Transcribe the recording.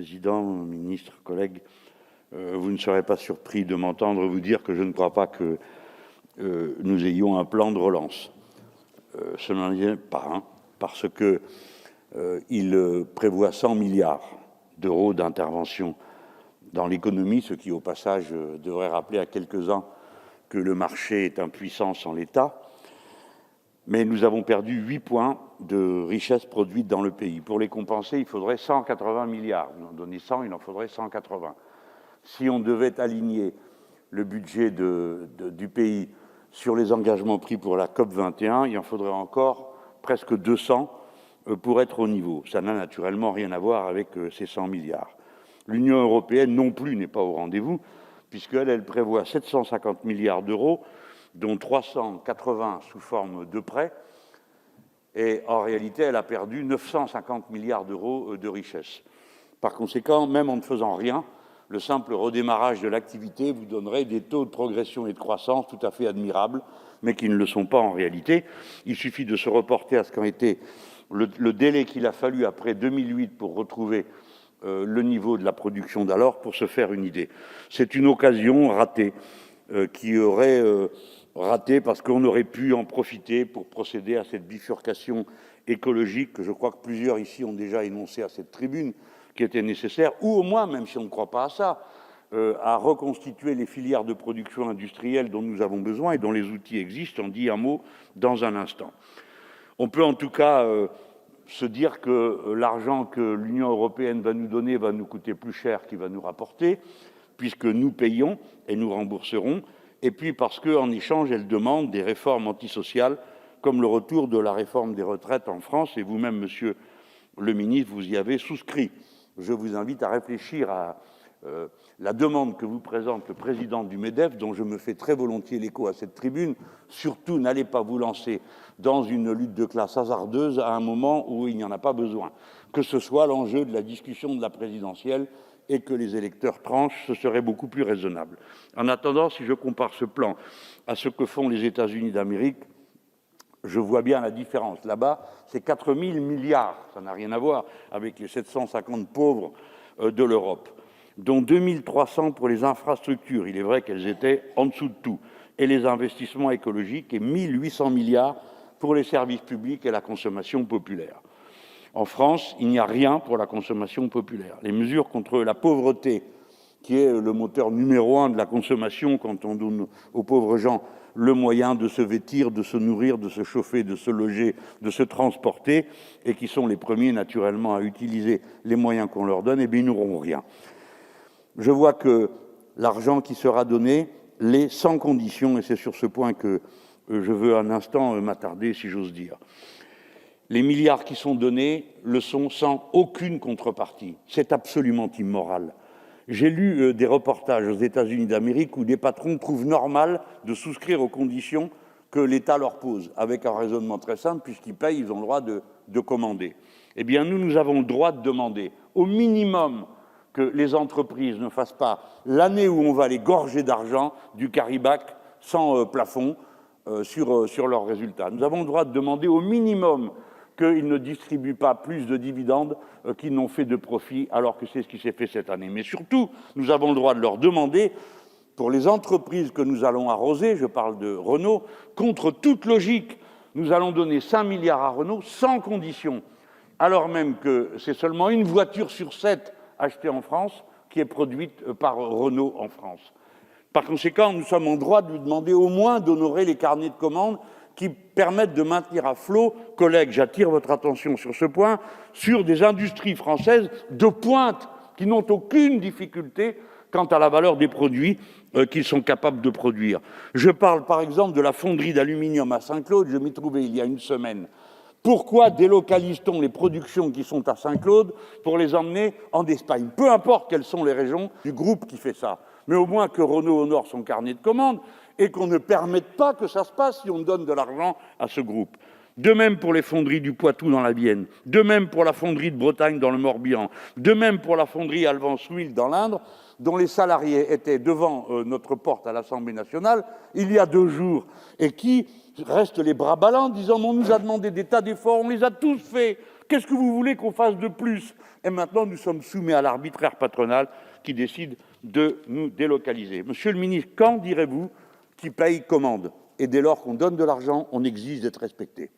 Président, ministre, collègues, vous ne serez pas surpris de m'entendre vous dire que je ne crois pas que nous ayons un plan de relance. Ce n'en est pas un, parce que il prévoit 100 milliards d'euros d'intervention dans l'économie, ce qui, au passage, devrait rappeler à quelques-uns que le marché est impuissant sans l'État. Mais nous avons perdu 8 points de richesse produite dans le pays. Pour les compenser, il faudrait 180 milliards. Vous en donnez 100, il en faudrait 180. Si on devait aligner le budget du pays sur les engagements pris pour la COP21, il en faudrait encore presque 200 pour être au niveau. Ça n'a naturellement rien à voir avec ces 100 milliards. L'Union européenne non plus n'est pas au rendez-vous, puisqu'elle prévoit 750 milliards d'euros, dont 380 sous forme de prêts, et en réalité, elle a perdu 950 milliards d'euros de richesse. Par conséquent, même en ne faisant rien, le simple redémarrage de l'activité vous donnerait des taux de progression et de croissance tout à fait admirables, mais qui ne le sont pas en réalité. Il suffit de se reporter à ce qu'a été le délai qu'il a fallu après 2008 pour retrouver le niveau de la production d'alors pour se faire une idée. C'est une occasion ratée qui aurait raté parce qu'on aurait pu en profiter pour procéder à cette bifurcation écologique que je crois que plusieurs ici ont déjà énoncé à cette tribune, qui était nécessaire, ou au moins, même si on ne croit pas à ça, à reconstituer les filières de production industrielle dont nous avons besoin et dont les outils existent. On dit un mot dans un instant. On peut en tout cas se dire que l'argent que l'Union européenne va nous donner va nous coûter plus cher qu'il va nous rapporter, puisque nous payons et nous rembourserons, et puis parce qu'en échange, elle demande des réformes antisociales, comme le retour de la réforme des retraites en France, et vous-même, monsieur le ministre, vous y avez souscrit. Je vous invite à réfléchir à la demande que vous présente le président du MEDEF, dont je me fais très volontiers l'écho à cette tribune. Surtout, n'allez pas vous lancer dans une lutte de classe hasardeuse à un moment où il n'y en a pas besoin. Que ce soit l'enjeu de la discussion de la présidentielle et que les électeurs tranchent, ce serait beaucoup plus raisonnable. En attendant, si je compare ce plan à ce que font les États-Unis d'Amérique, je vois bien la différence. Là-bas, c'est 4 000 milliards, ça n'a rien à voir avec les 750 pauvres de l'Europe, dont 2 300 pour les infrastructures, il est vrai qu'elles étaient en dessous de tout, et les investissements écologiques, et 1 800 milliards pour les services publics et la consommation populaire. En France, il n'y a rien pour la consommation populaire. Les mesures contre la pauvreté, qui est le moteur numéro 1 de la consommation quand on donne aux pauvres gens le moyen de se vêtir, de se nourrir, de se chauffer, de se loger, de se transporter, et qui sont les premiers naturellement à utiliser les moyens qu'on leur donne, eh bien ils n'auront rien. Je vois que l'argent qui sera donné l'est sans condition, et c'est sur ce point que je veux un instant m'attarder, si j'ose dire. Les milliards qui sont donnés le sont sans aucune contrepartie. C'est absolument immoral. J'ai lu des reportages aux États-Unis d'Amérique où des patrons trouvent normal de souscrire aux conditions que l'État leur pose, avec un raisonnement très simple, puisqu'ils payent, ils ont le droit de commander. Eh bien, nous avons le droit de demander, au minimum, que les entreprises ne fassent pas l'année où on va les gorger d'argent du carry-back sans plafond sur leurs résultats. Nous avons le droit de demander au minimum qu'ils ne distribuent pas plus de dividendes qu'ils n'ont fait de profit, alors que c'est ce qui s'est fait cette année. Mais surtout, nous avons le droit de leur demander, pour les entreprises que nous allons arroser, je parle de Renault, contre toute logique, nous allons donner 5 milliards à Renault sans condition, alors même que c'est seulement une voiture sur 7 achetée en France qui est produite par Renault en France. Par conséquent, nous sommes en droit de lui demander au moins d'honorer les carnets de commandes qui permettent de maintenir à flot, collègues, j'attire votre attention sur ce point, sur des industries françaises de pointe qui n'ont aucune difficulté quant à la valeur des produits qu'ils sont capables de produire. Je parle par exemple de la fonderie d'aluminium à Saint-Claude, je m'y trouvais il y a une semaine. Pourquoi délocalise-t-on les productions qui sont à Saint-Claude pour les emmener en Espagne? Peu importe quelles sont les régions du groupe qui fait ça, mais au moins que Renault honore son carnet de commandes et qu'on ne permette pas que ça se passe si on donne de l'argent à ce groupe. De même pour les fonderies du Poitou dans la Vienne, de même pour la fonderie de Bretagne dans le Morbihan, de même pour la fonderie Alvance-Huil dans l'Indre, dont les salariés étaient devant notre porte à l'Assemblée nationale il y a 2 jours, et qui restent les bras ballants, disant « on nous a demandé des tas d'efforts, on les a tous faits, Qu'est-ce que vous voulez qu'on fasse de plus? Et maintenant, nous sommes soumis à l'arbitraire patronal qui décide de nous délocaliser. Monsieur le ministre, quand direz-vous qui paye commande? Et dès lors qu'on donne de l'argent, on exige d'être respecté.